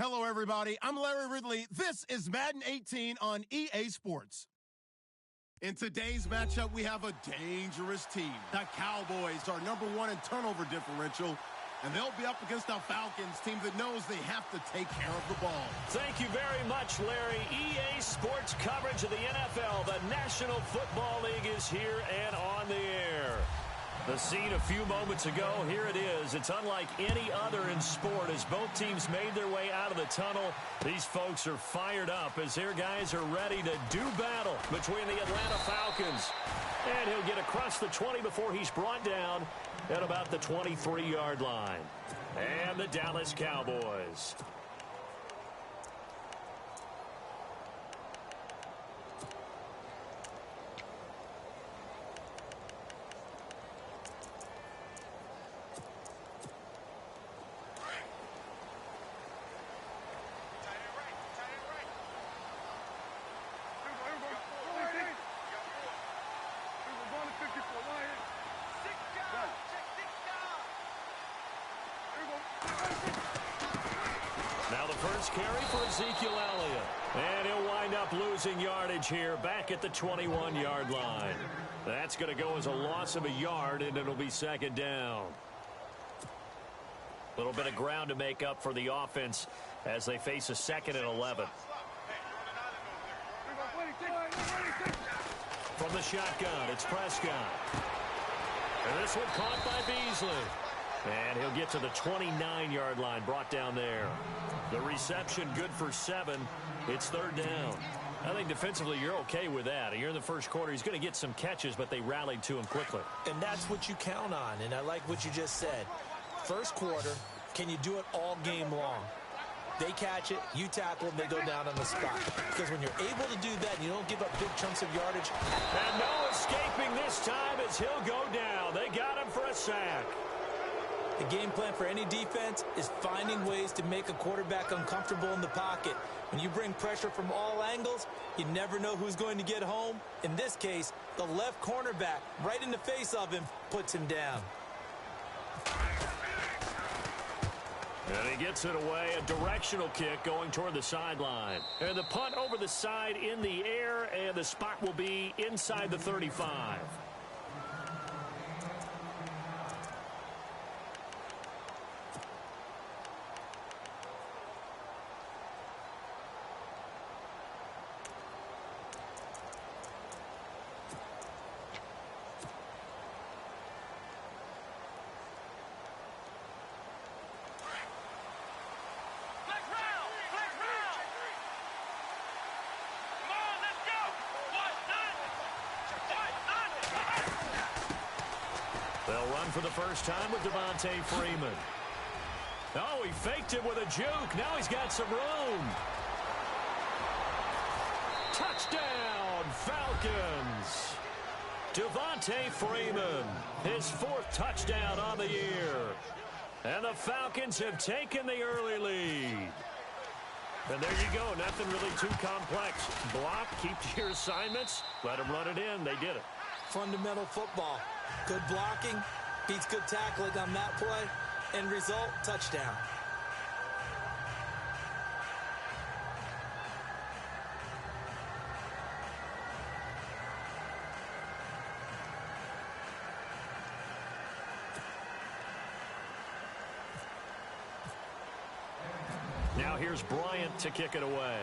Hello, everybody. I'm Larry Ridley. This is Madden 18 on EA Sports. In today's matchup, we have a dangerous team. The Cowboys are #1 in turnover differential, and they'll be up against a Falcons team that knows they have to take care of the ball. Thank you very much, Larry. EA Sports coverage of the NFL. The National Football League is here and on the air. The scene a few moments ago, here it is. It's unlike any other in sport as both teams made their way out of the tunnel. These folks are fired up as their guys are ready to do battle between the Atlanta Falcons. And he'll get across the 20 before he's brought down at about the 23-yard line. And the Dallas Cowboys. Now the first carry for Ezekiel Elliott. And he'll wind up losing yardage here back at the 21-yard line. That's going to go as a loss of a yard, and it'll be second down. A little bit of ground to make up for the offense as they face a 2nd and 11. From the shotgun, it's Prescott. And this one caught by Beasley. And he'll get to the 29-yard line, brought down there. The reception good for 7. It's third down. I think defensively you're okay with that. You're in the first quarter. He's going to get some catches, but they rallied to him quickly. And that's what you count on, and I like what you just said. First quarter, can you do it all game long? They catch it, you tackle them, they go down on the spot. Because when you're able to do that, and you don't give up big chunks of yardage. And no escaping this time as he'll go down. They got him for a sack. The game plan for any defense is finding ways to make a quarterback uncomfortable in the pocket. When you bring pressure from all angles, you never know who's going to get home. In this case, the left cornerback, right in the face of him, puts him down. And he gets it away, a directional kick going toward the sideline. And the punt over the side in the air, and the spot will be inside the 35. They'll run for the first time with Devontae Freeman. Oh, he faked it with a juke. Now he's got some room. Touchdown, Falcons. Devontae Freeman, his 4th touchdown on the year. And the Falcons have taken the early lead. And there you go, nothing really too complex. Block, keep to your assignments, let them run it in. They did it. Fundamental football. Good blocking, beats good tackling on that play, end result, touchdown. Now here's Bryant to kick it away.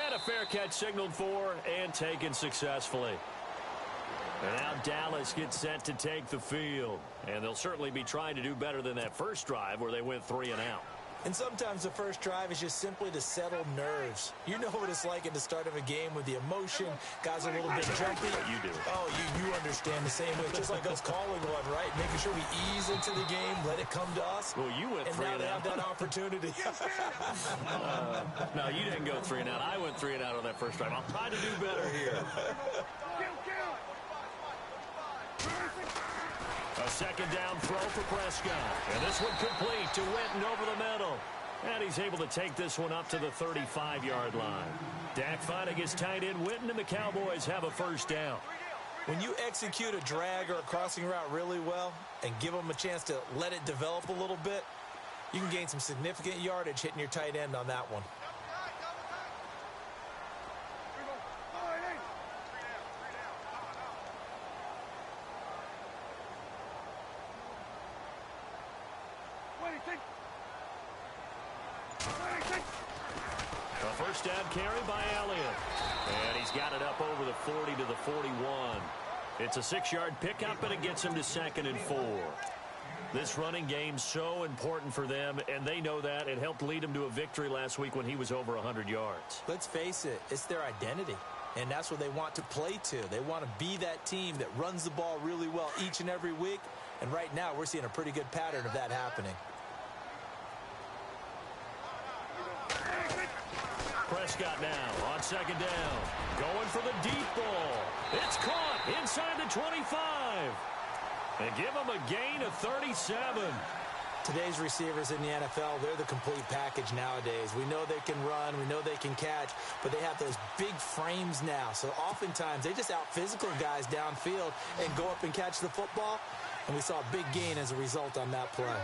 And a fair catch signaled for and taken successfully. And now Dallas gets set to take the field. And they'll certainly be trying to do better than that first drive where they went 3 and out. And sometimes the first drive is just simply to settle nerves. You know what it's like at the start of a game with the emotion. Guys are a little bit jumpy. You do. Oh, you understand the same way. Just like us calling one, right? Making sure we ease into the game, let it come to us. Well, you went 3 and out. And now they have that opportunity. No, you didn't go 3 and out. I went 3 and out on that first drive. I'll try to do better here. A second down throw for Prescott. And this one complete to Witten over the middle. And he's able to take this one up to the 35-yard line. Dak finding his tight end Witten, and the Cowboys have a first down. When you execute a drag or a crossing route really well and give them a chance to let it develop a little bit, you can gain some significant yardage hitting your tight end on that one. A first down carry by Elliott. And he's got it up over the 40 to the 41. It's a 6-yard pickup, and it gets him to 2nd and 4. This running game's so important for them, and they know that. It helped lead them to a victory last week when he was over 100 yards. Let's face it, it's their identity, and that's what they want to play to. They want to be that team that runs the ball really well each and every week, and right now we're seeing a pretty good pattern of that happening. Prescott now on 2nd down. Going for the deep ball. It's caught inside the 25. And give him a gain of 37. Today's receivers in the NFL, they're the complete package nowadays. We know they can run, we know they can catch, but they have those big frames now. So oftentimes they just out-physical guys downfield and go up and catch the football. And we saw a big gain as a result on that play.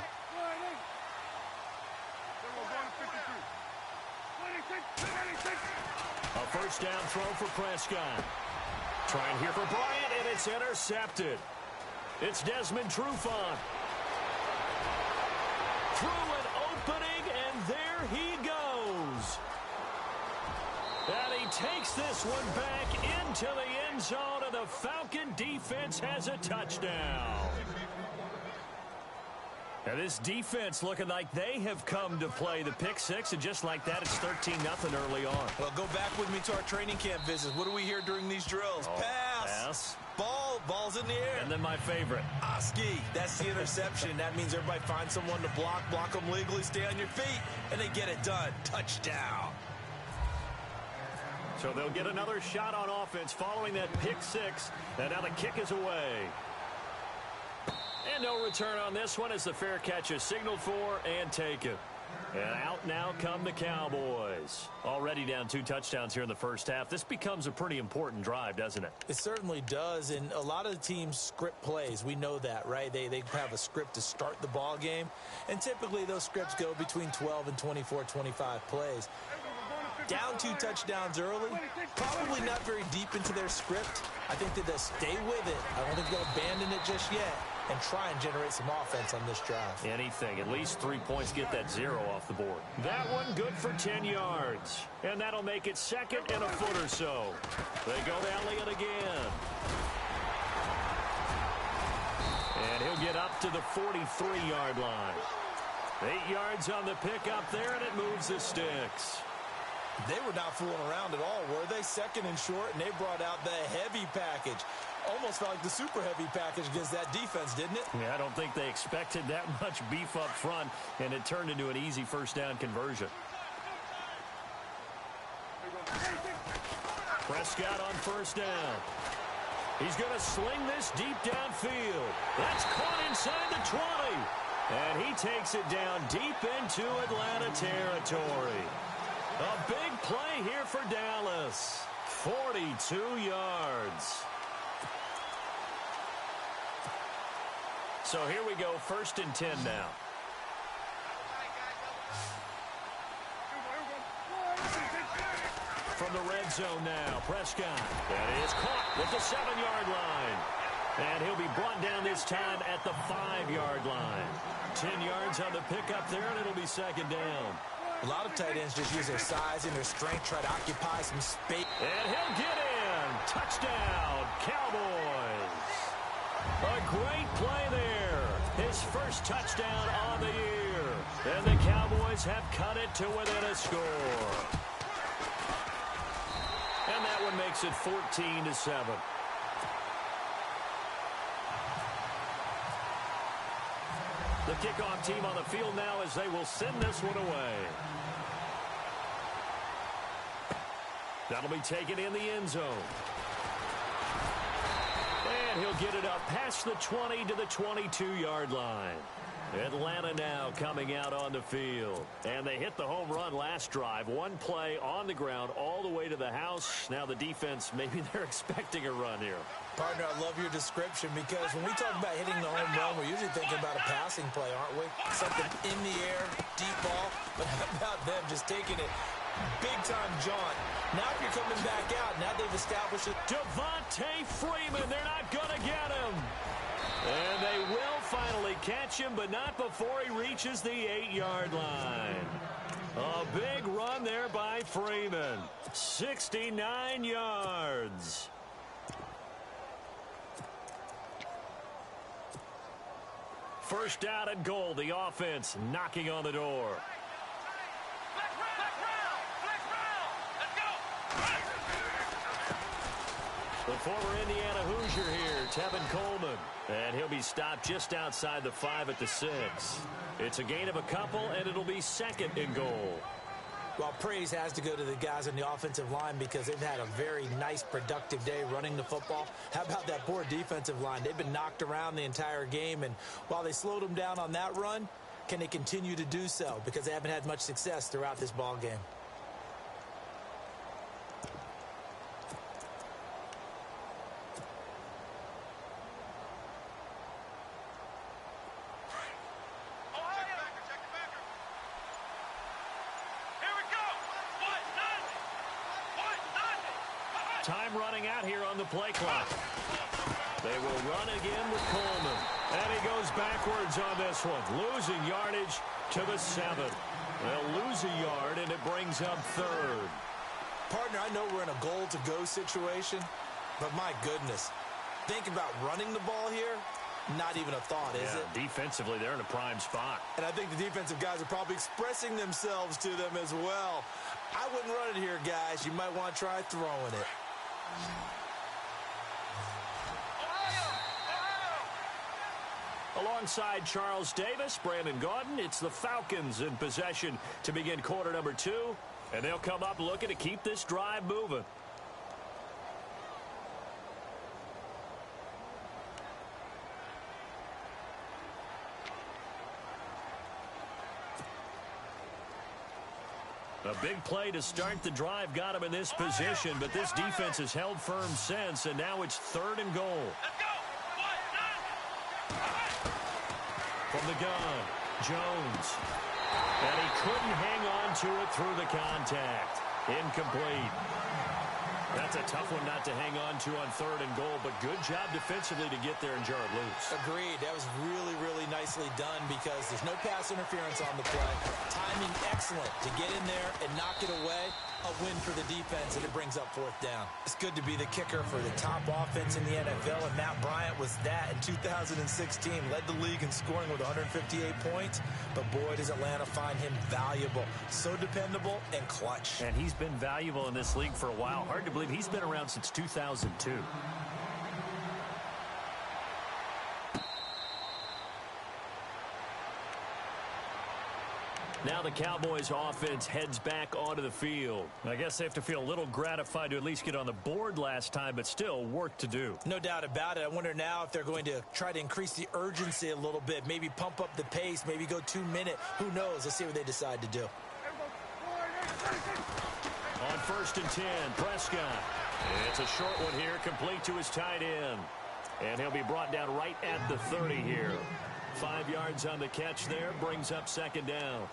A first down throw for Prescott. Trying here for Bryant, and it's intercepted. It's Desmond Trufant. Through an opening, and there he goes. And he takes this one back into the end zone, and the Falcon defense has a touchdown. And this defense looking like they have come to play the pick six, and just like that, it's 13-0 early on. Well, go back with me to our training camp visits. What do we hear during these drills? Pass. Ball's in the air. And then my favorite. Oski, that's the interception. That means everybody finds someone to block them legally, stay on your feet, and they get it done. Touchdown. So they'll get another shot on offense following that pick six, and now the kick is away. And no return on this one as the fair catch is signaled for and taken. And out now come the Cowboys. Already down 2 touchdowns here in the first half. This becomes a pretty important drive, doesn't it? It certainly does, and a lot of the teams script plays. We know that, right? They have a script to start the ball game, and typically those scripts go between 12 and 24, 25 plays. Down 2 touchdowns early, probably not very deep into their script. I think that they'll stay with it. I don't think they'll abandon it just yet and try and generate some offense on this drive. Anything. At least 3 points, get that 0 off the board. That one good for 10 yards. And that'll make it 2nd and a foot or so. They go to Elliott again. And he'll get up to the 43-yard line. 8 yards on the pickup there, and it moves the sticks. They were not fooling around at all, were they? 2nd and short, and they brought out the heavy package. Almost felt like the super heavy package against that defense, didn't it? Yeah, I don't think they expected that much beef up front, and it turned into an easy first down conversion. Prescott on first down. He's going to sling this deep downfield. That's caught inside the 20. And he takes it down deep into Atlanta territory. A big play here for Dallas. 42 yards. So here we go, 1st and 10 now. From the red zone now, Prescott. That is caught with the 7-yard line. And he'll be brought down this time at the 5-yard line. 10 yards on the pickup there, and it'll be 2nd down. A lot of tight ends just use their size and their strength, try to occupy some space. And he'll get in. Touchdown, Cowboys. A great play there. His first touchdown on the year. And the Cowboys have cut it to within a score. And that one makes it 14-7. The kickoff team on the field now as they will send this one away. That'll be taken in the end zone. And he'll get it up past the 20 to the 22-yard line. Atlanta now coming out on the field. And they hit the home run last drive. One play on the ground all the way to the house. Now the defense, maybe they're expecting a run here. Partner, I love your description because when we talk about hitting the home run, we're usually thinking about a passing play, aren't we? Something in the air, deep ball. But how about them just taking it big-time jaunt? Now if you're coming back out, now they've established it. Devontae Freeman, they're not going to get him. And they will finally catch him, but not before he reaches the 8-yard line. A big run there by Freeman. 69 yards. First down and goal. The offense knocking on the door. The former Indiana Hoosier here, Tevin Coleman. And he'll be stopped just outside the 5 at the 6. It's a gain of a couple, and it'll be second and goal. Well, praise has to go to the guys on the offensive line because they've had a very nice, productive day running the football. How about that poor defensive line? They've been knocked around the entire game, and while they slowed them down on that run, can they continue to do so? Because they haven't had much success throughout this ball game. Time running out here on the play clock. They will run again with Coleman. And he goes backwards on this one. Losing yardage to the 7. They'll lose a yard, and it brings up 3rd. Partner, I know we're in a goal-to-go situation, but my goodness. Think about running the ball here. Not even a thought, is it? Defensively, they're in a prime spot. And I think the defensive guys are probably expressing themselves to them as well. I wouldn't run it here, guys. You might want to try throwing it. Alongside Charles Davis, Brandon Gaudin, it's the Falcons in possession to begin quarter number 2. And they'll come up looking to keep this drive moving. A big play to start the drive got him in this position, but this defense has held firm since, and now it's 3rd and goal. From the gun, Jones. And he couldn't hang on to it through the contact. Incomplete. That's a tough one not to hang on to on 3rd and goal, but good job defensively to get there and jar it loose. Agreed. That was really, really nicely done because there's no pass interference on the play. Timing excellent to get in there and knock it away. A win for the defense, and it brings up 4th down. It's good to be the kicker for the top offense in the NFL, and Matt Bryant was that in 2016. Led the league in scoring with 158 points, but boy, does Atlanta find him valuable. So dependable and clutch. And he's been valuable in this league for a while. Hard to believe he's been around since 2002. Now the Cowboys offense heads back onto the field. I guess they have to feel a little gratified to at least get on the board last time, but still work to do. No doubt about it. I wonder now if they're going to try to increase the urgency a little bit, maybe pump up the pace, maybe go 2-minute. Who knows? Let's see what they decide to do. On 1st and 10, Prescott. It's a short one here, complete to his tight end. And he'll be brought down right at the 30 here. 5 yards on the catch there, brings up 2nd down.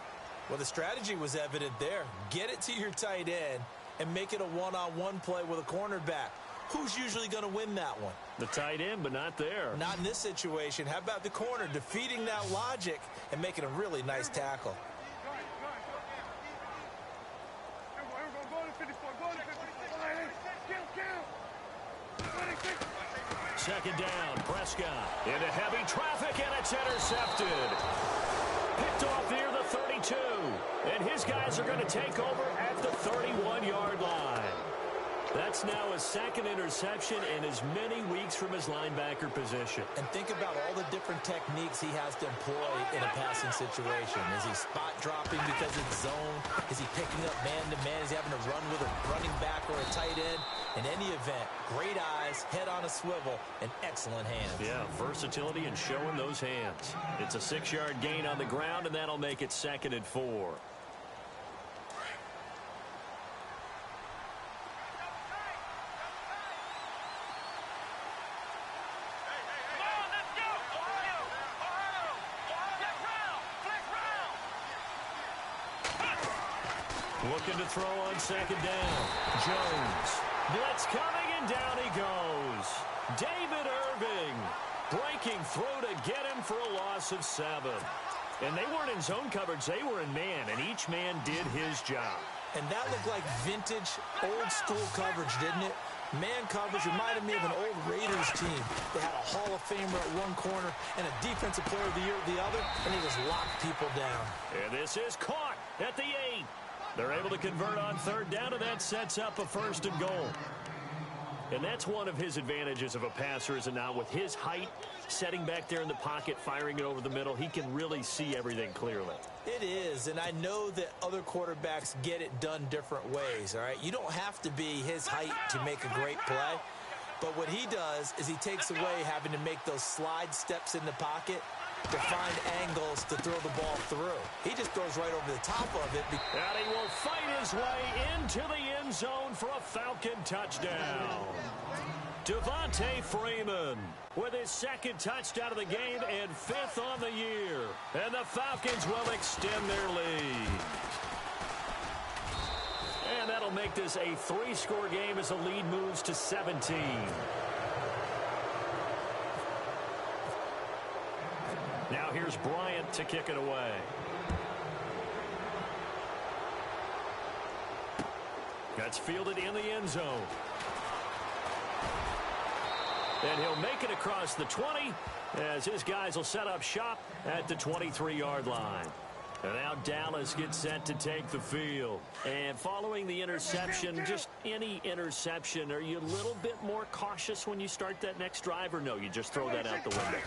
Well, the strategy was evident there. Get it to your tight end and make it a one-on-one play with a cornerback. Who's usually going to win that one? The tight end, but not there. Not in this situation. How about the corner defeating that logic and making a really nice tackle? Second down, Prescott into heavy traffic, and it's intercepted. Picked off near the 32, and his guys are going to take over at the 31-yard line. That's now his second interception in as many weeks from his linebacker position. And think about all the different techniques he has to employ in a passing situation. Is he spot dropping because it's zone? Is he picking up man-to-man? Is he having to run with a running back or a tight end? In any event, great eyes, head on a swivel, and excellent hands. Yeah, versatility and showing those hands. It's a 6-yard gain on the ground, and that'll make it 2nd and 4. Looking to throw on 2nd down. Jones. Blitz coming, and down he goes. David Irving breaking through to get him for a loss of 7. And they weren't in zone coverage. They were in man, and each man did his job. And that looked like vintage, old-school coverage, didn't it? Man coverage reminded me of an old Raiders team. They had a Hall of Famer at one corner and a Defensive Player of the Year at the other, and they just locked people down. And this is caught at the 8. They're able to convert on 3rd down, and that sets up a 1st and goal. And that's one of his advantages of a passer, is it not? With his height, setting back there in the pocket, firing it over the middle, he can really see everything clearly. It is, and I know that other quarterbacks get it done different ways, all right? You don't have to be his height to make a great play. But what he does is he takes away having to make those slide steps in the pocket to find angles to throw the ball through. He just goes right over the top of it. And he will fight his way into the end zone for a Falcon touchdown. Devontae Freeman with his 2nd touchdown of the game and 5th on the year. And the Falcons will extend their lead. And that'll make this a 3-score game as the lead moves to 17. Now here's Bryant to kick it away. That's fielded in the end zone. And he'll make it across the 20 as his guys will set up shop at the 23-yard line. And now Dallas gets set to take the field. And following the interception, just any interception, are you a little bit more cautious when you start that next drive, or no, you just throw that out the window?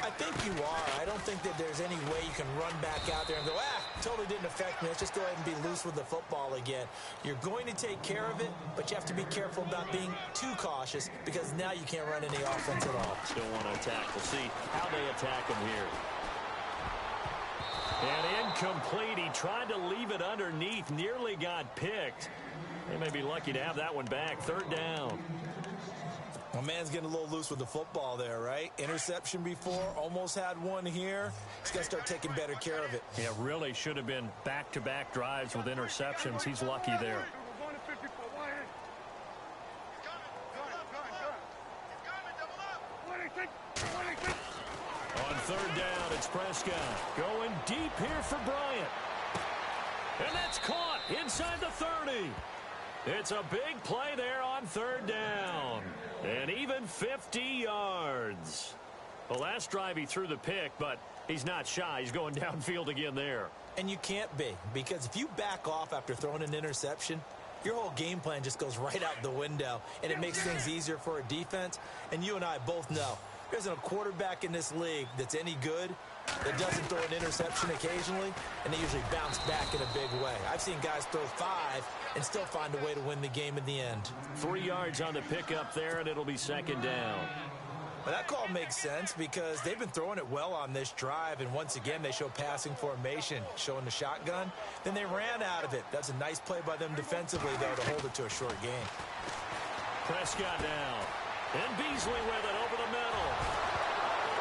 I think you are. I don't think that there's any way you can run back out there and go, totally didn't affect me. Let's just go ahead and be loose with the football again. You're going to take care of it, but you have to be careful about being too cautious, because now you can't run any offense at all. Still want to attack. We'll see how they attack him here. And incomplete. He tried to leave it underneath. Nearly got picked. They may be lucky to have that one back. 3rd down. Well, man's getting a little loose with the football there, right? Interception before. Almost had one here. He's got to start taking better care of it. Yeah, really should have been back-to-back drives with interceptions. He's lucky there. On 3rd down, it's Prescott going deep here for Bryant. And that's caught inside the 30. It's a big play there on 3rd down. And even 50 yards. The last drive he threw the pick, but he's not shy. He's going downfield again there. And you can't be, because if you back off after throwing an interception, your whole game plan just goes right out the window, and it makes things easier for a defense. And you and I both know there isn't a quarterback in this league that's any good that doesn't throw an interception occasionally, and they usually bounce back in a big way. I've seen guys throw 5 and still find a way to win the game in the end. 3 yards on the pickup there, and it'll be 2nd down. Well, that call makes sense because they've been throwing it well on this drive, and once again they show passing formation, showing the shotgun. Then they ran out of it. That's a nice play by them defensively, though, to hold it to a short game. Prescott now. And Beasley with it over the middle.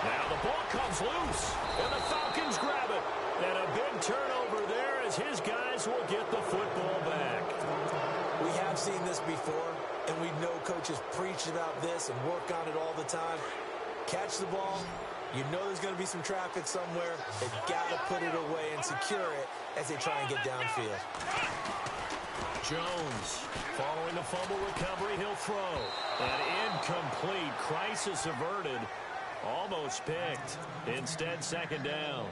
Now the ball comes loose, and the Falcons grab it. And a big turnover there as his guys will get the football back. We have seen this before, and we know coaches preach about this and work on it all the time. Catch the ball. You know there's going to be some traffic somewhere. They've got to put it away and secure it as they try and get downfield. Jones, following the fumble recovery, he'll throw. An incomplete. Crisis averted. Almost picked. Instead, 2nd down.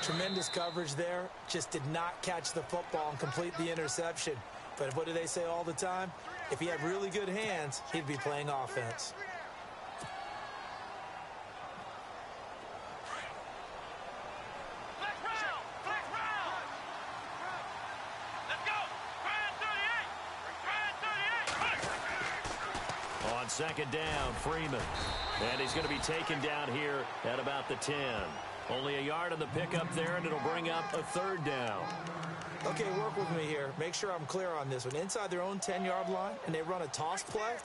Tremendous coverage there. Just did not catch the football and complete the interception. But what do they say all the time? If he had really good hands, he'd be playing offense. On second down, Freeman. And he's going to be taken down here at about the 10. Only a yard on the pickup there, and it'll bring up a third down. Okay, work with me here. Make sure I'm clear on this one. Inside their own 10-yard line, and they run a toss play,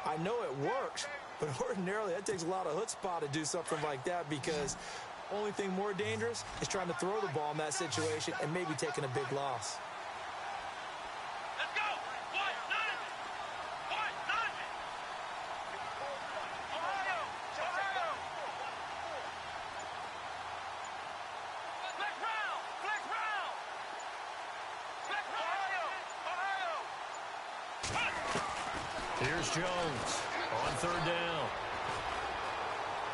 I know it works, but ordinarily that takes a lot of chutzpah to do something like that, because the only thing more dangerous is trying to throw the ball in that situation and maybe taking a big loss. Here's Jones on third down.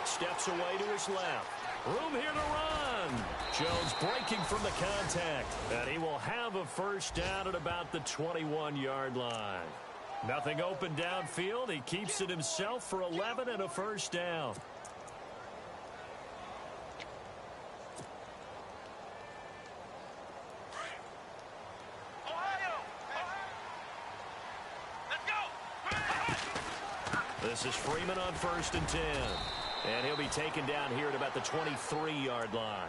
Steps away to his left. Room here to run. Jones breaking from the contact. And he will have a first down at about the 21-yard line. Nothing open downfield. He keeps it himself for 11 and a first down. This is Freeman on first and 10. And he'll be taken down here at about the 23-yard line.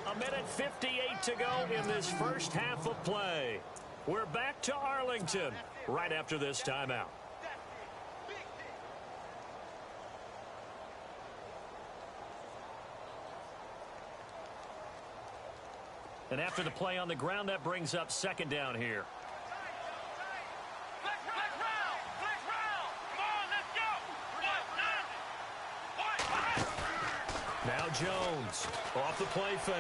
A minute 58 to go in this first half of play. We're back to Arlington right after this timeout. And after the play on the ground, that brings up second down here. Now Jones off the play fake.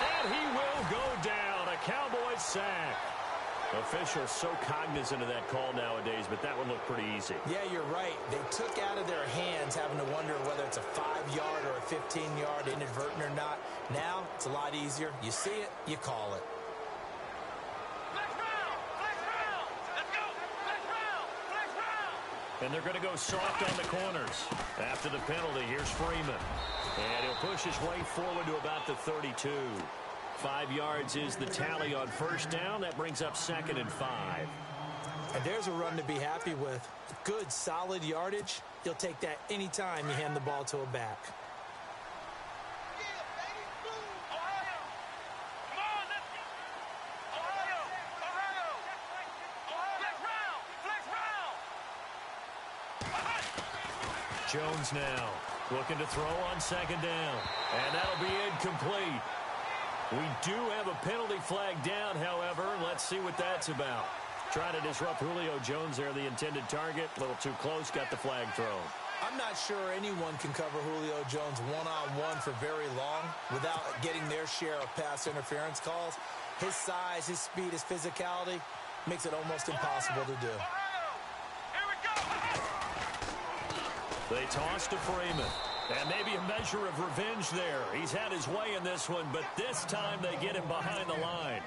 And he will go down. A Cowboys sack. Officials so cognizant of that call nowadays, but that one looked pretty easy. Yeah, you're right. They took out of their hands having to wonder whether it's a 5-yard or a 15-yard inadvertent or not. Now it's a lot easier. You see it, you call it. And they're going to go soft on the corners. After the penalty, here's Freeman. And he'll push his way forward to about the 32. 5 yards is the tally on first down. That brings up second and 5. And there's a run to be happy with. Good, solid yardage. You'll take that anytime you hand the ball to a back. Jones now looking to throw on second down. And that'll be incomplete. We do have a penalty flag down, however. Let's see what that's about. Trying to disrupt Julio Jones there, the intended target. A little too close, got the flag thrown. I'm not sure anyone can cover Julio Jones one-on-one for very long without getting their share of pass interference calls. His size, his speed, his physicality makes it almost impossible to do. They toss to Freeman. And maybe a measure of revenge there. He's had his way in this one, but this time they get him behind the line.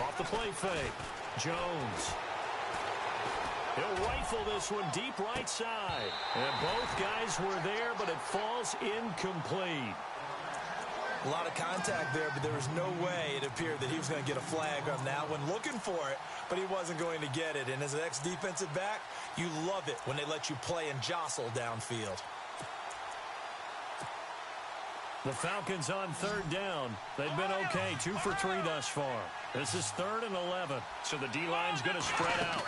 Off the play fake, Jones. He'll rifle this one deep right side. And both guys were there, but it falls incomplete. A lot of contact there, but there was no way it appeared that he was going to get a flag on that one. Looking for it, but he wasn't going to get it. And as an ex-defensive back, you love it when they let you play and jostle downfield. The Falcons on third down. They've been okay, 2 for 3 thus far. This is 3rd and 11, so the D-line's going to spread out.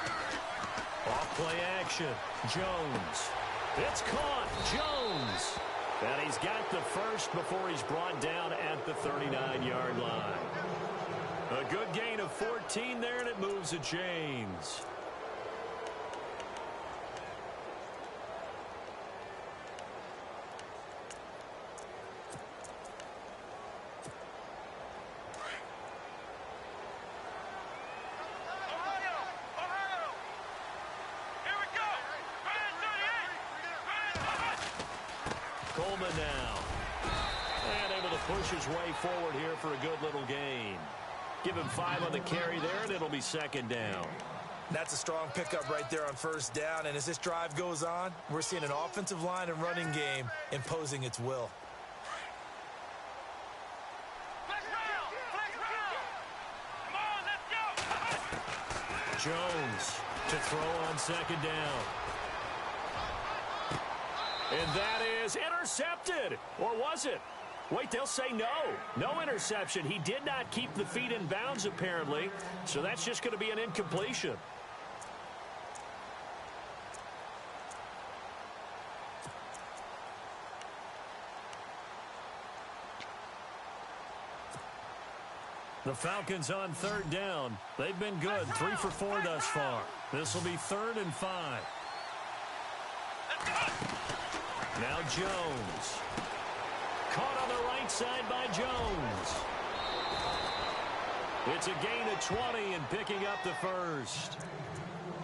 Off play action. Jones. It's caught. Jones. And he's got the first before he's brought down at the 39-yard line. A good gain of 14 there, and it moves the chains. Coleman now. And able to push his way forward here for a good little gain. Give him 5 on the carry there, and it'll be 2nd down. That's a strong pickup right there on 1st down. And as this drive goes on, we're seeing an offensive line and running game imposing its will. Jones to throw on 2nd down. And that is intercepted. Or was it? Wait, they'll say no. No interception. He did not keep the feet in bounds, apparently. So that's just going to be an incompletion. The Falcons on 3rd down. They've been good. 3 for 4 thus far. This will be 3rd and 5. Now Jones. Caught on the right side by Jones. It's a gain of 20 and picking up the first.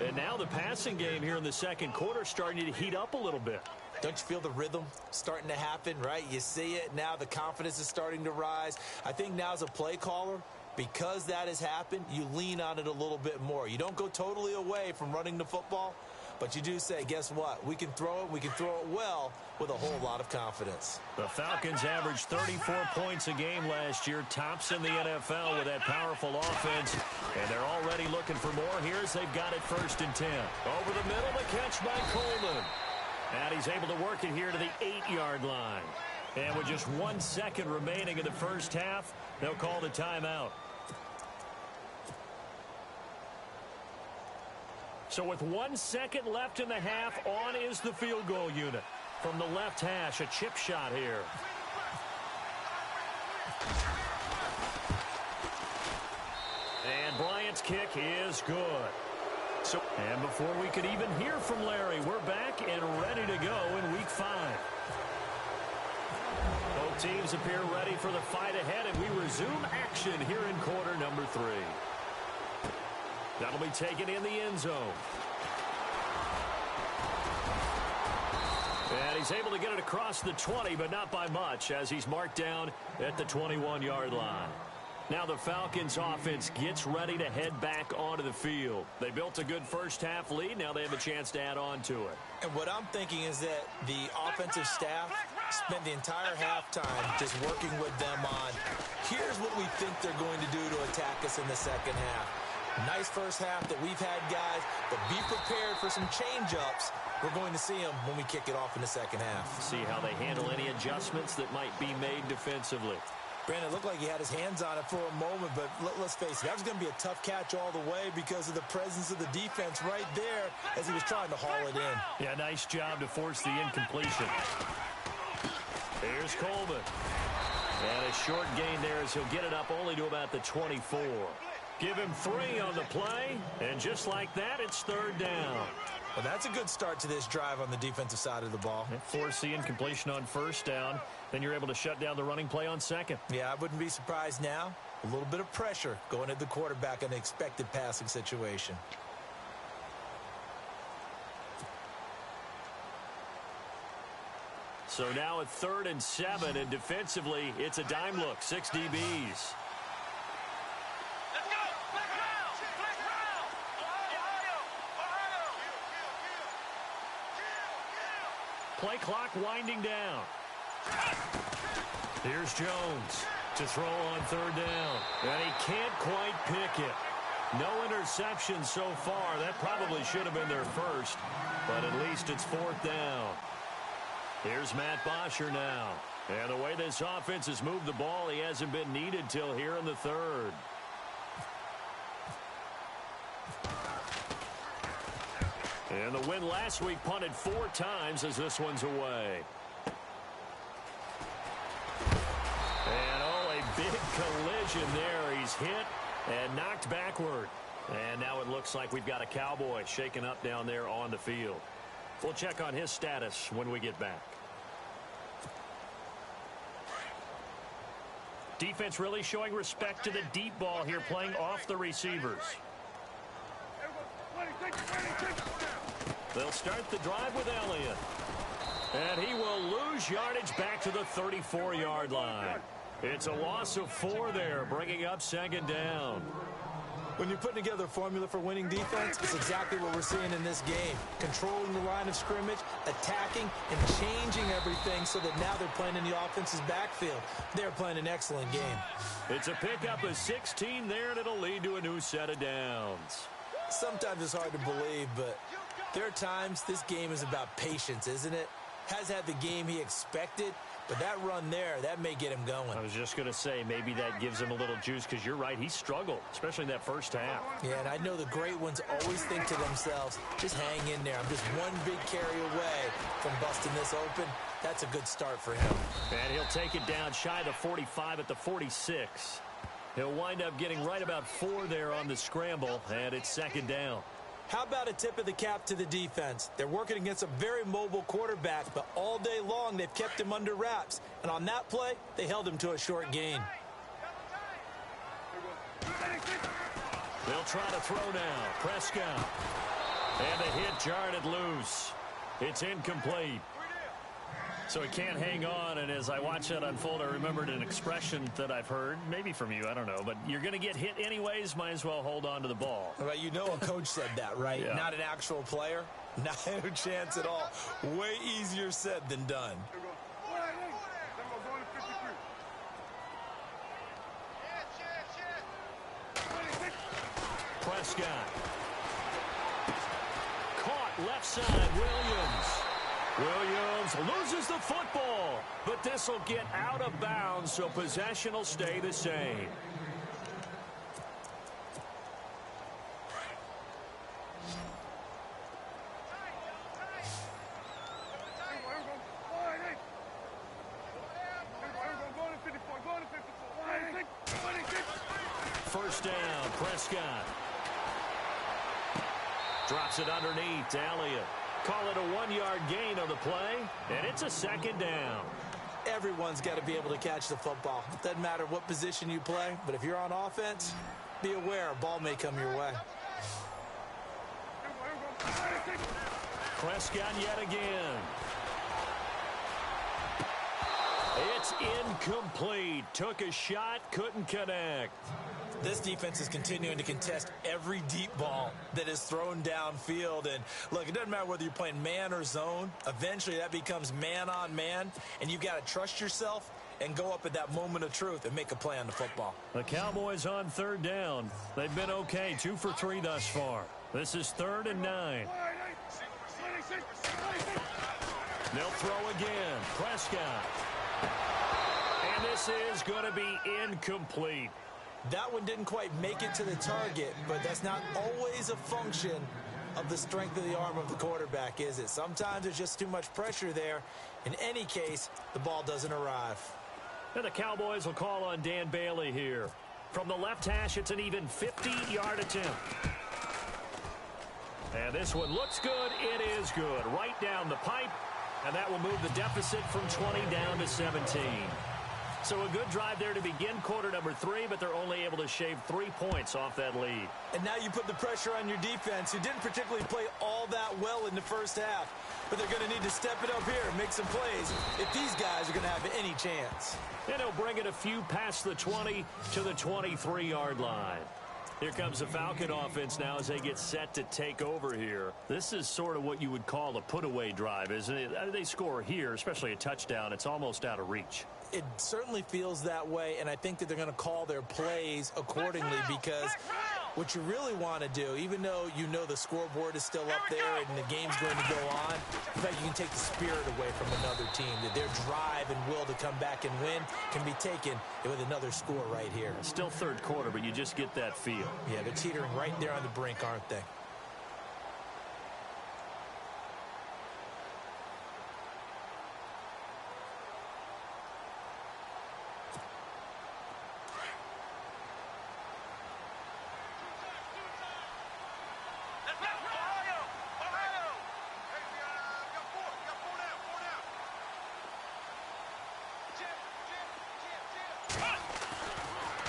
And now the passing game here in the 2nd quarter starting to heat up a little bit. Don't you feel the rhythm starting to happen, right? You see it now. The confidence is starting to rise. I think now as a play caller, because that has happened, you lean on it a little bit more. You don't go totally away from running the football, but you do say, guess what? We can throw it. We can throw it well with a whole lot of confidence. The Falcons averaged 34 points a game last year, tops in the NFL with that powerful offense. And they're already looking for more here as they've got it 1st and 10. Over the middle, the catch by Coleman. And he's able to work it here to the 8-yard line. And with just 1 second remaining in the first half, they'll call the timeout. So with 1 second left in the half, on is the field goal unit. From the left hash, a chip shot here. And Bryant's kick is good. And before we could even hear from Larry, we're back and ready to go in Week 5. Both teams appear ready for the fight ahead, and we resume action here in quarter number 3. That'll be taken in the end zone. And he's able to get it across the 20, but not by much, as he's marked down at the 21-yard line. Now the Falcons offense gets ready to head back onto the field. They built a good first half lead. Now they have a chance to add on to it. And what I'm thinking is that the offensive staff spent the entire halftime just working with them on, here's what we think they're going to do to attack us in the second half. Nice first half that we've had, guys, but be prepared for some change-ups. We're going to see them when we kick it off in the second half. See how they handle any adjustments that might be made defensively. Brandon, it looked like he had his hands on it for a moment, but let's face it, that was going to be a tough catch all the way because of the presence of the defense right there as he was trying to haul it in. Yeah, nice job to force the incompletion. Here's Coleman. And a short gain there as he'll get it up only to about the 24. Give him 3 on the play, and just like that, it's 3rd down. Well, that's a good start to this drive on the defensive side of the ball. Force the incompletion on 1st down. Then you're able to shut down the running play on 2nd. Yeah, I wouldn't be surprised now. A little bit of pressure going at the quarterback in an expected passing situation. So now at 3rd and 7, and defensively, it's a dime look. 6 DBs. Play clock winding down. Here's Jones to throw on 3rd down. And he can't quite pick it. No interception so far. That probably should have been their first. But at least it's 4th down. Here's Matt Bosher now. And the way this offense has moved the ball, he hasn't been needed till here in the third. And the win last week punted 4 times as this one's away. And a big collision there. He's hit and knocked backward. And now it looks like we've got a Cowboy shaken up down there on the field. We'll check on his status when we get back. Defense really showing respect to the deep ball here, playing off the receivers. They'll start the drive with Elliott. And he will lose yardage back to the 34-yard line. It's a loss of 4 there, bringing up second down. When you're putting together a formula for winning defense, it's exactly what we're seeing in this game. Controlling the line of scrimmage, attacking, and changing everything so that now they're playing in the offense's backfield. They're playing an excellent game. It's a pickup of 16 there, and it'll lead to a new set of downs. Sometimes it's hard to believe, but there are times this game is about patience, isn't it? Has had the game he expected, but that run there, that may get him going. I was just going to say, maybe that gives him a little juice, because you're right, he struggled, especially in that first half. Yeah, and I know the great ones always think to themselves, just hang in there. I'm just one big carry away from busting this open. That's a good start for him. And he'll take it down shy of the 45 at the 46. He'll wind up getting right about 4 there on the scramble, and it's second down. How about a tip of the cap to the defense? They're working against a very mobile quarterback, but all day long they've kept him under wraps. And on that play, they held him to a short gain. They'll try to throw now. Prescott. And the hit jarred it loose. It's incomplete. So he can't hang on, and as I watch that unfold, I remembered an expression that I've heard, maybe from you, I don't know, but you're going to get hit anyways, might as well hold on to the ball. Well, you know a coach said that, right? Yeah. Not an actual player. Not a chance at all. Way easier said than done. Prescott. Caught left side, Williams. Williams loses the football, but this will get out of bounds, so possession will stay the same. First down, Prescott. Drops it underneath to Elliott. Call it a 1-yard gain on the play, and it's a second down. Everyone's got to be able to catch the football. It doesn't matter what position you play, but if you're on offense, be aware a ball may come your way. Prescott yet again. It's incomplete. Took a shot, couldn't connect. This defense is continuing to contest every deep ball that is thrown downfield. And look, it doesn't matter whether you're playing man or zone. Eventually that becomes man on man, and you've got to trust yourself and go up at that moment of truth and make a play on the football. The Cowboys on third down. They've been okay, 2 for 3 thus far. This is 3rd and 9. They'll throw again. Prescott. And this is going to be incomplete. That one didn't quite make it to the target, but that's not always a function of the strength of the arm of the quarterback, is it? Sometimes there's just too much pressure there. In any case, the ball doesn't arrive. And the Cowboys will call on Dan Bailey here. From the left hash, it's an even 50-yard attempt. And this one looks good. It is good. Right down the pipe. And that will move the deficit from 20 down to 17. So a good drive there to begin quarter number 3, but they're only able to shave 3 points off that lead. And now you put the pressure on your defense, who didn't particularly play all that well in the first half. But they're going to need to step it up here and make some plays if these guys are going to have any chance. And he'll bring it a few past the 20 to the 23-yard line. Here comes the Falcon offense now as they get set to take over here. This is sort of what you would call a put-away drive, isn't it? They score here, especially a touchdown. It's almost out of reach. It certainly feels that way, and I think that they're going to call their plays accordingly, because what you really want to do, even though you know the scoreboard is still up there and the game's going to go on, in fact, you can take the spirit away from another team, that their drive and will to come back and win can be taken with another score right here. Still third quarter, but you just get that feel. Yeah, they're teetering right there on the brink, aren't they?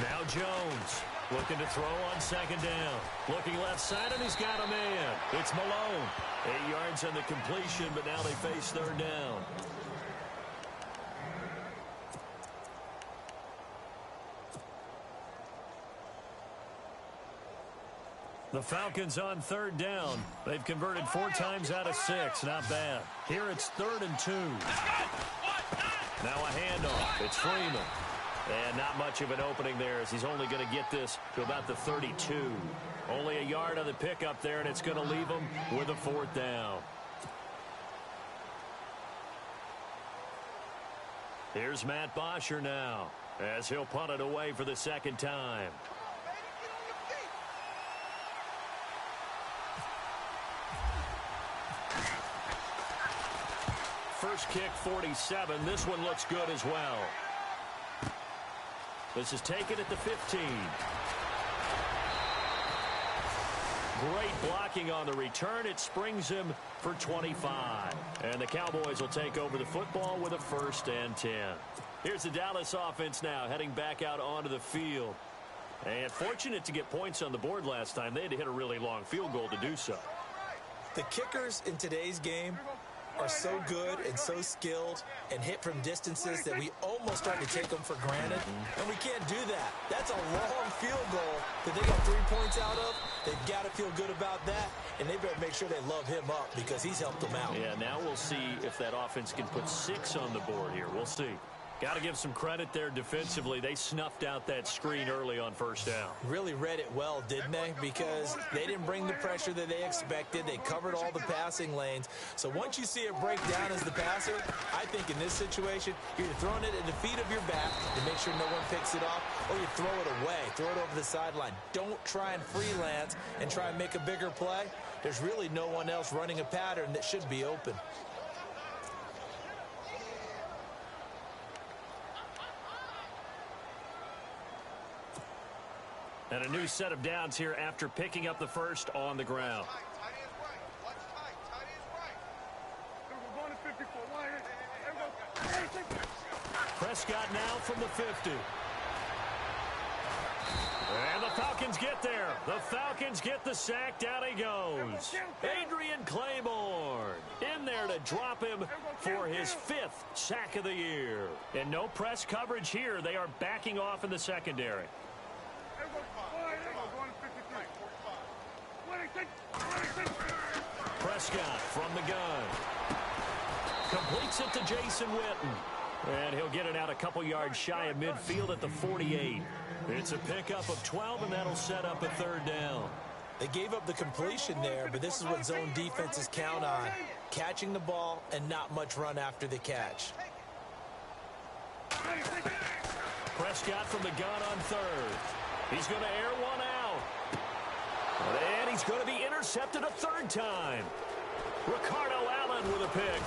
Now Jones looking to throw on second down. Looking left side, and he's got a man. It's Malone. 8 yards on the completion, but now they face third down. The Falcons on third down. They've converted 4 times out of 6. Not bad. Here it's 3rd and 2. Now a handoff. It's Freeman. And not much of an opening there, as he's only going to get this to about the 32. Only a yard on the pickup there, and it's going to leave him with a 4th down. Here's Matt Bosher now, as he'll punt it away for the 2nd time. First kick, 47. This one looks good as well. This is taken at the 15. Great blocking on the return. It springs him for 25. And the Cowboys will take over the football with a 1st and 10. Here's the Dallas offense now heading back out onto the field. And fortunate to get points on the board last time. They had to hit a really long field goal to do so. The kickers in today's game are so good and so skilled and hit from distances that we almost start to take them for granted, and we can't do that. That's a long field goal that they got 3 points out of. They've got to feel good about that, and they better make sure they love him up because he's helped them out. Yeah, now we'll see if that offense can put 6 on the board here. We'll see. Got to give some credit there defensively. They snuffed out that screen early on 1st down. Really read it well, didn't they? Because they didn't bring the pressure that they expected. They covered all the passing lanes. So once you see it break down as the passer, I think in this situation, you're either throwing it at the feet of your back to make sure no one picks it off, or you throw it away, throw it over the sideline. Don't try and freelance and try and make a bigger play. There's really no one else running a pattern that should be open. And a new set of downs here after picking up the 1st on the ground. Prescott now from the 50. And the Falcons get there. The Falcons get the sack. Down he goes. Adrian Claiborne in there to drop him for his 5th sack of the year. And no press coverage here. They are backing off in the secondary. Prescott from the gun. Completes it to Jason Witten. And he'll get it out a couple yards shy of midfield at the 48. It's a pickup of 12, and that'll set up a 3rd down. They gave up the completion there, but this is what zone defenses count on. Catching the ball and not much run after the catch. Prescott from the gun on 3rd. He's going to air one out. And he's going to be intercepted a 3rd time. Ricardo Allen with a pick.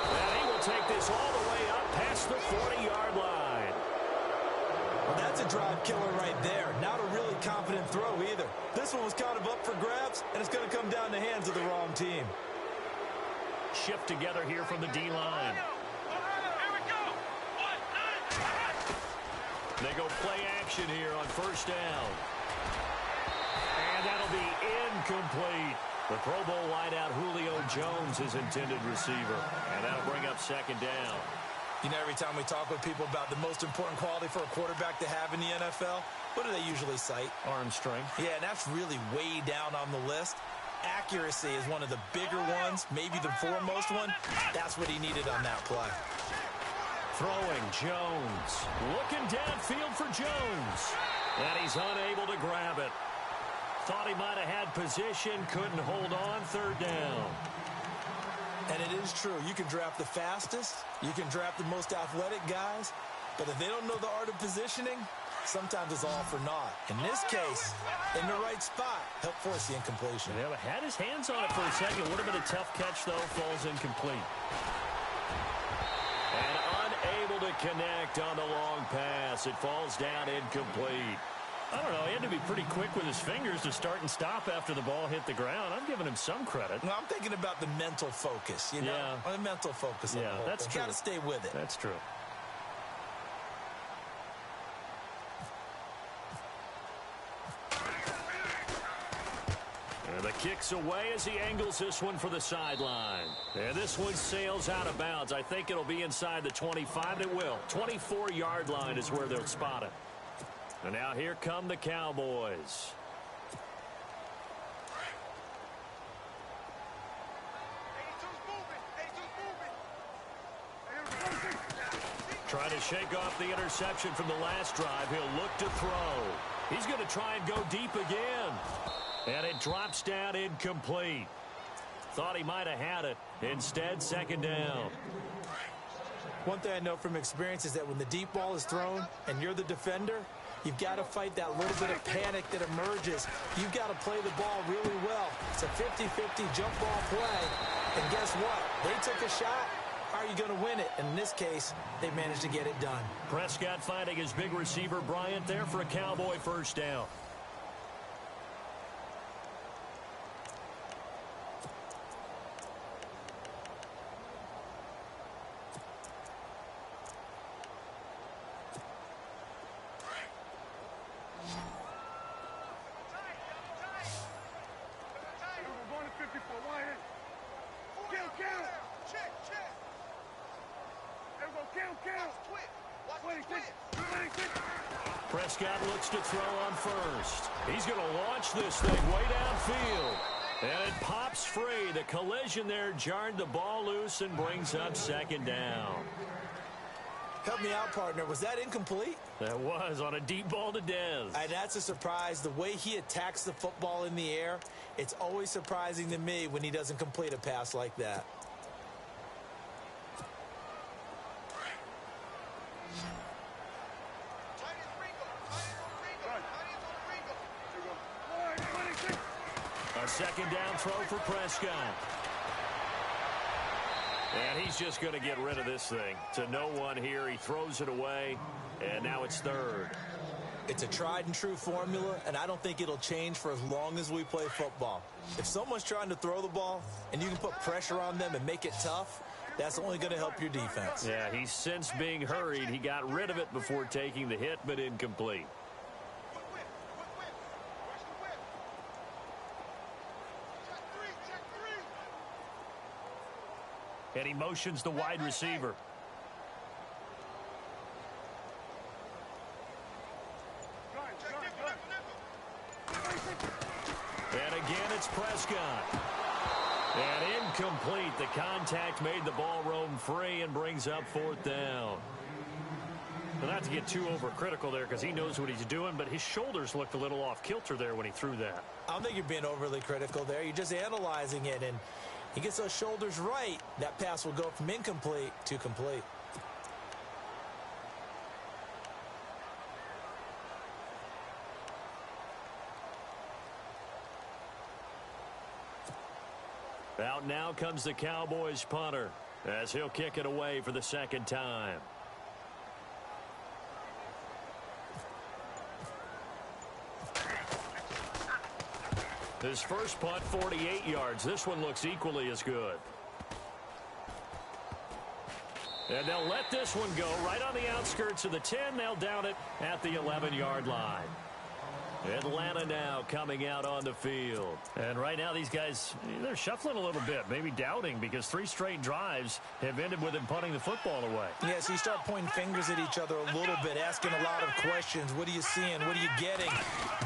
And he will take this all the way up past the 40-yard line. Well, that's a drive killer right there. Not a really confident throw either. This one was kind of up for grabs, and it's going to come down the hands of the wrong team. Shift together here from the D-line. They go play action here on 1st down. And that'll be incomplete. The Pro Bowl wideout Julio Jones is intended receiver. And that'll bring up 2nd down. You know, every time we talk with people about the most important quality for a quarterback to have in the NFL, what do they usually cite? Arm strength. Yeah, and that's really way down on the list. Accuracy is one of the bigger ones, maybe the foremost one. That's what he needed on that play. Throwing Jones. Looking downfield for Jones. And he's unable to grab it. Thought he might have had position. Couldn't hold on. 3rd down. And it is true. You can draft the fastest. You can draft the most athletic guys. But if they don't know the art of positioning, sometimes it's all for naught. In this case, in the right spot, helped force the incompletion. Yeah, had his hands on it for a second. Would have been a tough catch, though. Falls incomplete. And unable to connect on the long pass. It falls down incomplete. I don't know. He had to be pretty quick with his fingers to start and stop after the ball hit the ground. I'm giving him some credit. Well, I'm thinking about the mental focus, you know? Yeah. The mental focus. Yeah, that's true. Got to stay with it. That's true. And the kick's away as he angles this one for the sideline. And this one sails out of bounds. I think it'll be inside the 25. It will. 24-yard line is where they'll spot it. And now here come the Cowboys. Trying to shake off the interception from the last drive. He'll look to throw. He's going to try and go deep again. And it drops down incomplete. Thought he might have had it. Instead, second down. One thing I know from experience is that when the deep ball is thrown and you're the defender, you've got to fight that little bit of panic that emerges. You've got to play the ball really well. It's a 50-50 jump ball play. And guess what? They took a shot. How are you going to win it? And in this case, they managed to get it done. Prescott finding his big receiver, Bryant, there for a Cowboy first down. Prescott looks to throw on first. He's going to launch this thing way downfield. And it pops free. The collision there jarred the ball loose and brings up second down. Help me out, partner. Was that incomplete? That was on a deep ball to Dez. And that's a surprise. The way he attacks the football in the air, it's always surprising to me when he doesn't complete a pass like that. A second down throw for Prescott. And he's just going to get rid of this thing. To no one here. He throws it away, and now it's third. It's a tried and true formula, and I don't think it'll change for as long as we play football. If someone's trying to throw the ball and you can put pressure on them and make it tough, that's only going to help your defense. Yeah, he's since being hurried. He got rid of it before taking the hit, but incomplete. And he motions the wide receiver. And again, it's Prescott. And incomplete. The contact made the ball roam free and brings up fourth down. Well, not to get too overcritical there because he knows what he's doing, but his shoulders looked a little off kilter there when he threw that. I don't think you're being overly critical there. You're just analyzing it, and he gets those shoulders right. That pass will go from incomplete to complete. Out now comes the Cowboys punter as he'll kick it away for the second time. His first punt, 48 yards. This one looks equally as good. And they'll let this one go right on the outskirts of the 10. They'll down it at the 11-yard line. Atlanta now coming out on the field. And right now these guys, they're shuffling a little bit, maybe doubting, because 3 straight drives have ended with him punting the football away. Yeah, so you start pointing fingers at each other a little bit, asking a lot of questions. What are you seeing? What are you getting?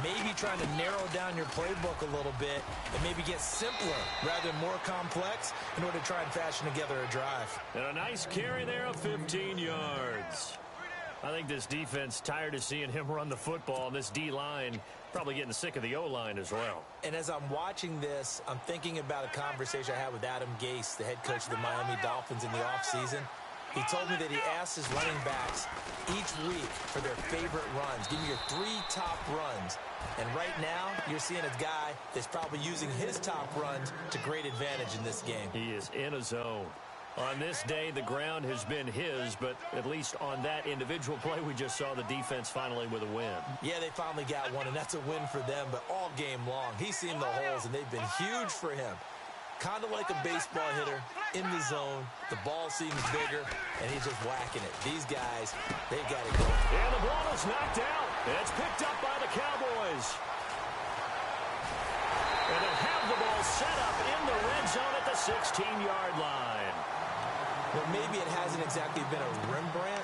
Maybe trying to narrow down your playbook a little bit and maybe get simpler rather than more complex in order to try and fashion together a drive. And a nice carry there of 15 yards. I think this defense tired of seeing him run the football, and this D-line Probably getting sick of the O-line as well. And as I'm watching this, I'm thinking about a conversation I had with Adam Gase, the head coach of the Miami Dolphins in the offseason. He told me that he asked his running backs each week for their favorite runs. Give me your 3 top runs. And right now, you're seeing a guy that's probably using his top runs to great advantage in this game. He is in a zone. On this day, the ground has been his, but at least on that individual play, we just saw the defense finally with a win. Yeah, they finally got one, and that's a win for them, but all game long, he's seen the holes, and they've been huge for him. Kind of like a baseball hitter in the zone. The ball seems bigger, and he's just whacking it. These guys, they've got to go. And the ball is knocked out. It's picked up by the Cowboys. And they'll have the ball set up in the red zone at the 16-yard line. Well, maybe it hasn't exactly been a Rembrandt,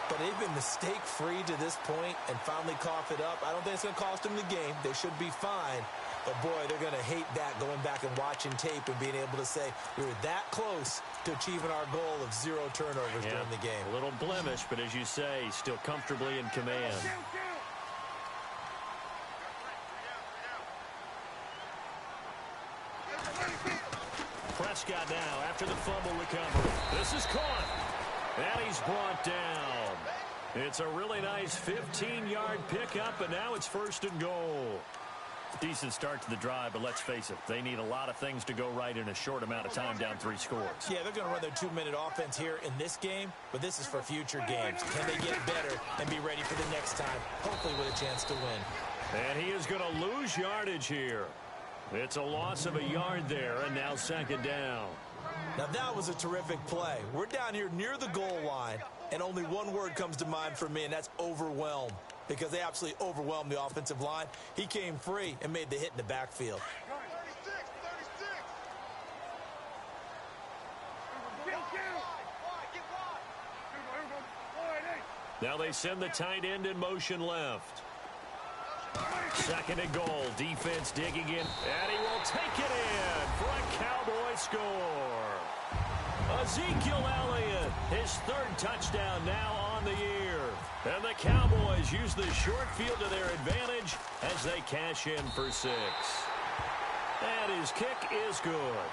but they've been mistake-free to this point and finally cough it up. I don't think it's going to cost them the game. They should be fine. But, boy, they're going to hate that, going back and watching tape and being able to say we were that close to achieving our goal of 0 turnovers during the game. A little blemish, but as you say, still comfortably in command. Prescott now after the fumble recovery. This is caught. And he's brought down. It's a really nice 15-yard pickup, and now it's 1st and goal. Decent start to the drive, but let's face it, they need a lot of things to go right in a short amount of time, down 3 scores. Yeah, they're going to run their 2-minute offense here in this game, but this is for future games. Can they get better and be ready for the next time, hopefully with a chance to win? And he is going to lose yardage here. It's a loss of a yard there, and now 2nd down. Now, that was a terrific play. We're down here near the goal line, and only one word comes to mind for me, and that's overwhelmed. Because they absolutely overwhelmed the offensive line. He came free and made the hit in the backfield. Now they send the tight end in motion left. 2nd and goal. Defense digging in. And he will take it in for a Cowboy score. Ezekiel Elliott, his 3rd touchdown now on the year. And the Cowboys use the short field to their advantage as they cash in for 6. And his kick is good.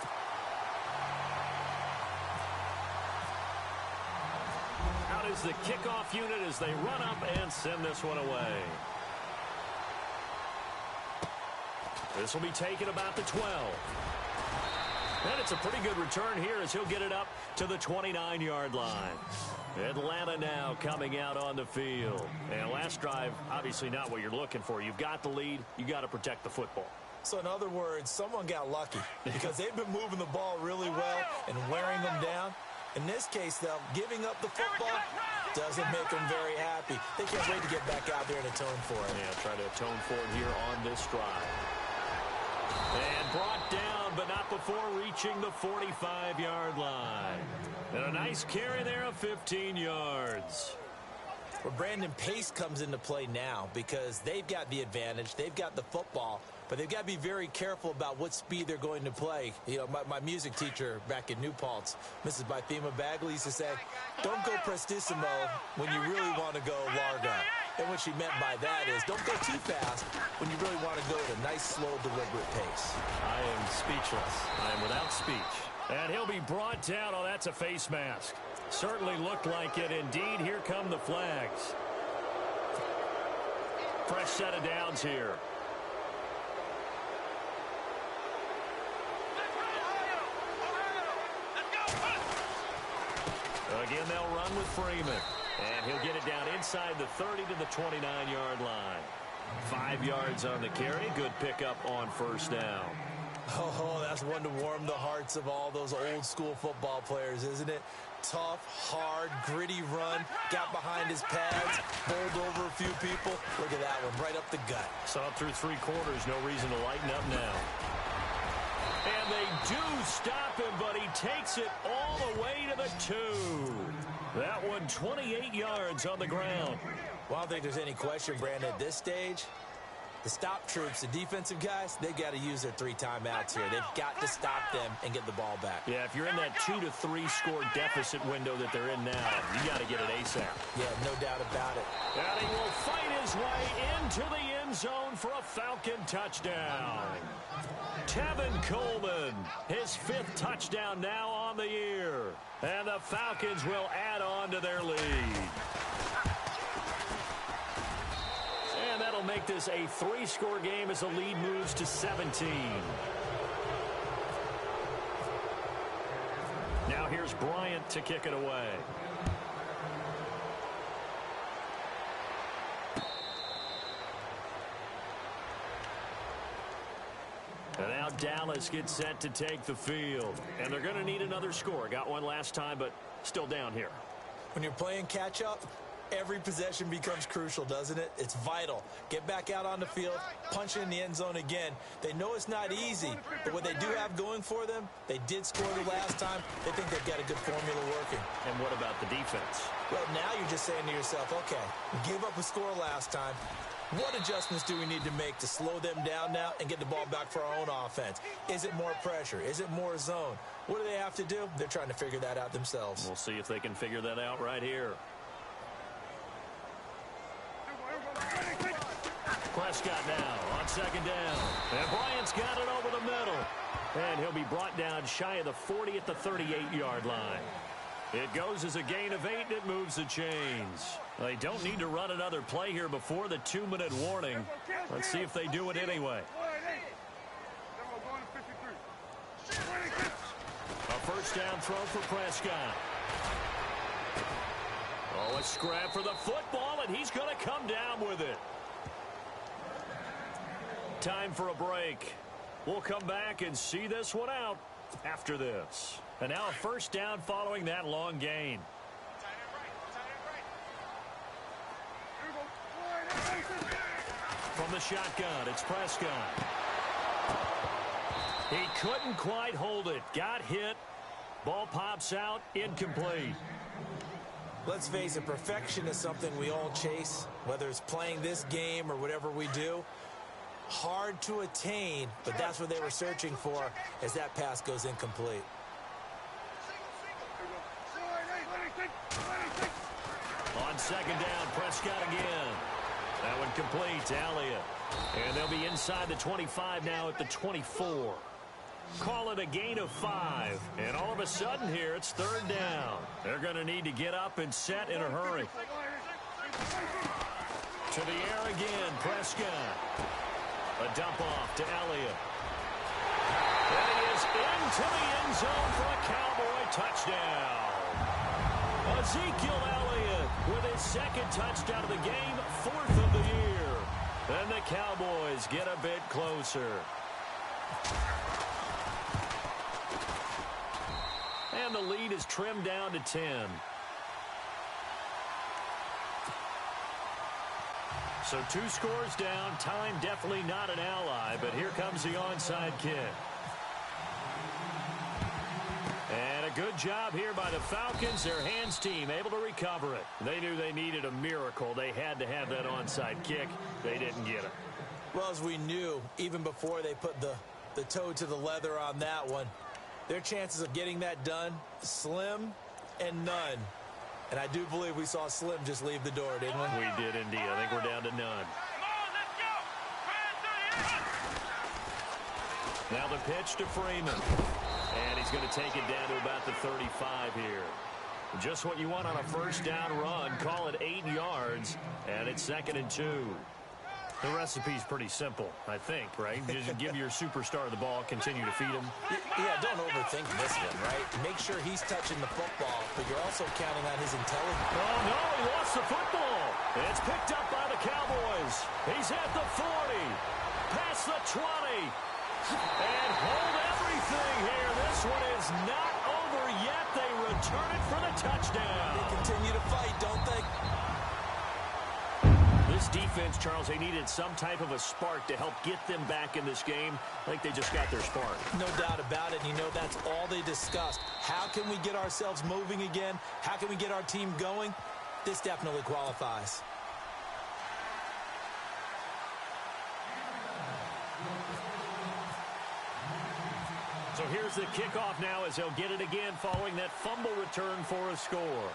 Out is the kickoff unit as they run up and send this one away. This will be taken about the 12. And it's a pretty good return here as he'll get it up to the 29-yard line. Atlanta now coming out on the field. And last drive, obviously not what you're looking for. You've got the lead. You got to protect the football. So in other words, someone got lucky because they've been moving the ball really well and wearing them down. In this case, though, giving up the football doesn't make them very happy. They can't wait to get back out there and atone for it. Yeah, try to atone for it here on this drive. And brought down, but not before reaching the 45-yard line. And a nice carry there of 15 yards. Well, Brandon, pace comes into play now because they've got the advantage. They've got the football, but they've got to be very careful about what speed they're going to play. You know, my music teacher back in New Paltz, Mrs. Bythema Bagley, used to say, don't go prestissimo when you really want to go largo. And what she meant by that is don't go too fast when you really want to go at a nice, slow, deliberate pace. I am speechless. I am without speech. And he'll be brought down. Oh, that's a face mask. Certainly looked like it. Indeed, here come the flags. Fresh set of downs here. Again, they'll run with Freeman. And he'll get it down inside the 30 to the 29-yard line. 5 yards on the carry. Good pickup on 1st down. Oh, that's one to warm the hearts of all those old-school football players, isn't it? Tough, hard, gritty run. Got behind his pads, bowled over a few people. Look at that one, right up the gut. Saw it through 3 quarters. No reason to lighten up now. And they do stop him, but he takes it all the way to the 2. That one 28 yards on the ground. Well, I don't think there's any question, Brandon, at this stage. The stop troops, the defensive guys, they've got to use their 3 timeouts here. They've got to stop them and get the ball back. Yeah, if you're in that 2 to 3 score deficit window that they're in now, you got to get it ASAP. Yeah, no doubt about it. And he will fight his way into the end end zone for a Falcon touchdown. Tevin Coleman, his 5th touchdown now on the year. And the Falcons will add on to their lead. And that'll make this a 3-score game as the lead moves to 17. Now here's Bryant to kick it away. And now Dallas gets set to take the field. And they're going to need another score. Got one last time, but still down here. When you're playing catch-up, every possession becomes crucial, doesn't it? It's vital. Get back out on the field, punch it in the end zone again. They know it's not easy, but what they do have going for them, they did score the last time. They think they've got a good formula working. And what about the defense? Well, now you're just saying to yourself, okay, we gave up a score last time. What adjustments do we need to make to slow them down now and get the ball back for our own offense? Is it more pressure? Is it more zone? What do they have to do? They're trying to figure that out themselves. We'll see if they can figure that out right here. Prescott now on 2nd down. And Bryant's got it over the middle. And he'll be brought down shy of the 40 at the 38-yard line. It goes as a gain of 8, and it moves the chains. They don't need to run another play here before the 2-minute warning. Let's see if they do it anyway. A first down throw for Prescott. Oh, a scrap for the football, and he's going to come down with it. Time for a break. We'll come back and see this one out after this. And now a first down following that long gain. From the shotgun, it's Prescott. He couldn't quite hold it. Got hit. Ball pops out. Incomplete. Let's face it, perfection is something we all chase, whether it's playing this game or whatever we do. Hard to attain, but that's what they were searching for as that pass goes incomplete. On 2nd down, Prescott again. That one complete to Elliott. And they'll be inside the 25 now at the 24. Call it a gain of 5. And all of a sudden here, it's 3rd down. They're going to need to get up and set in a hurry. To the air again, Prescott. A dump off to Elliott. And he is into the end zone for a Cowboy touchdown. Ezekiel Elliott with his 2nd touchdown of the game, 4th of the year. And the Cowboys get a bit closer. And the lead is trimmed down to 10. So 2 scores down. Time definitely not an ally, but here comes the onside kick. And a good job here by the Falcons. Their hands team able to recover it. They knew they needed a miracle. They had to have that onside kick. They didn't get it. Well, as we knew, even before they put the toe to the leather on that one, their chances of getting that done, slim and none. And I do believe we saw Slim just leave the door, didn't we? We did indeed. I think we're down to none. Now the pitch to Freeman. And he's going to take it down to about the 35 here. Just what you want on a first down run. Call it 8 yards. And it's 2nd and 2. The recipe's pretty simple, I think, right? Just give your superstar the ball, continue to feed him. Yeah, don't overthink this one, right? Make sure he's touching the football, but you're also counting on his intelligence. Oh, no, he lost the football. It's picked up by the Cowboys. He's at the 40, past the 20, and hold everything here. This one is not over yet. They return it for the touchdown. They continue to fight, don't they? This defense, Charles, they needed some type of a spark to help get them back in this game. I think they just got their spark. No doubt about it. You know, that's all they discussed. How can we get ourselves moving again? How can we get our team going? This definitely qualifies. So here's the kickoff now as they'll get it again following that fumble return for a score.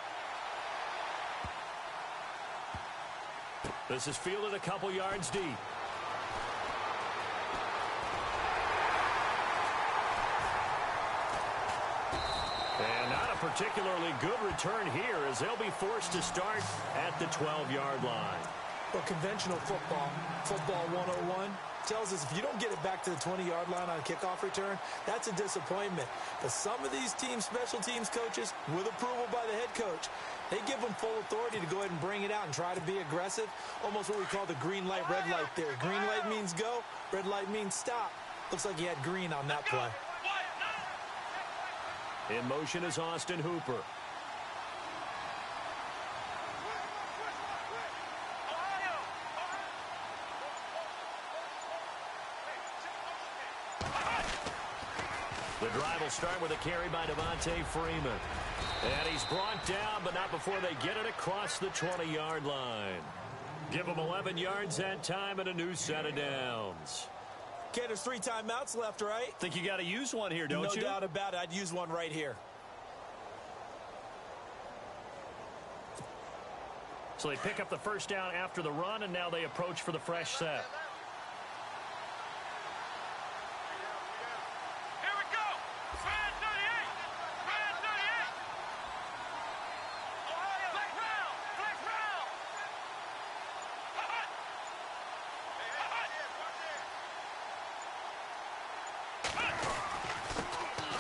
This is fielded a couple yards deep. particularly good return here as they'll be forced to start at the 12-yard line. Well, conventional football 101, tells us if you don't get it back to the 20-yard line on a kickoff return, that's a disappointment. But some of these special teams coaches, with approval by the head coach, they give them full authority to go ahead and bring it out and try to be aggressive, almost what we call the green light, red light theory. Green light means go, red light means stop. Looks like he had green on that play. In motion is Austin Hooper. The drive will start with a carry by Devontae Freeman. And he's brought down, but not before they get it across the 20-yard line. Give him 11 yards that time and a new set of downs. Okay, there's 3 timeouts left, right? Think you got to use one here, don't you? No doubt about it. I'd use one right here. So they pick up the first down after the run, and now they approach for the fresh set.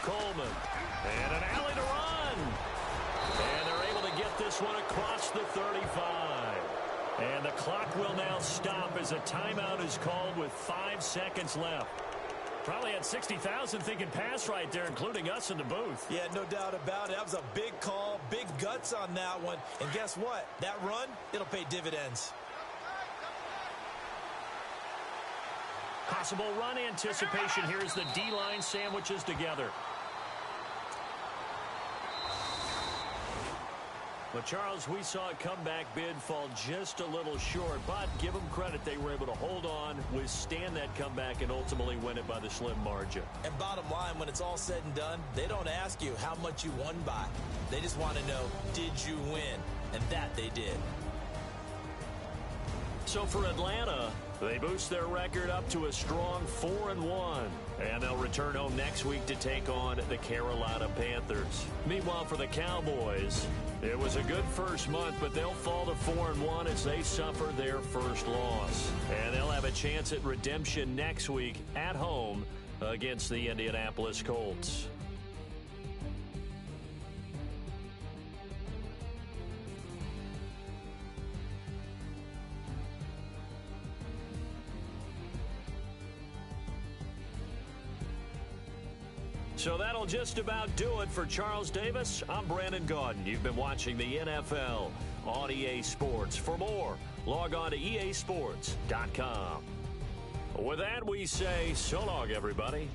Coleman, and an alley to run. And they're able to get this one across the 35. And the clock will now stop as a timeout is called with 5 seconds left. Probably had 60,000 thinking pass right there, including us in the booth. Yeah, no doubt about it. That was a big call, big guts on that one. And guess what? That run, it'll pay dividends. Possible run anticipation here as the D-line sandwiches together. But, Charles, we saw a comeback bid fall just a little short, but give them credit. They were able to hold on, withstand that comeback, and ultimately win it by the slim margin. And bottom line, when it's all said and done, they don't ask you how much you won by. They just want to know, did you win? And that they did. So for Atlanta, they boost their record up to a strong 4-1. And they'll return home next week to take on the Carolina Panthers. Meanwhile, for the Cowboys, it was a good first month, but they'll fall to 4-1 as they suffer their first loss. And they'll have a chance at redemption next week at home against the Indianapolis Colts. So that'll just about do it for Charles Davis. I'm Brandon Gaudin. You've been watching the NFL on EA Sports. For more, log on to easports.com. With that, we say so long, everybody.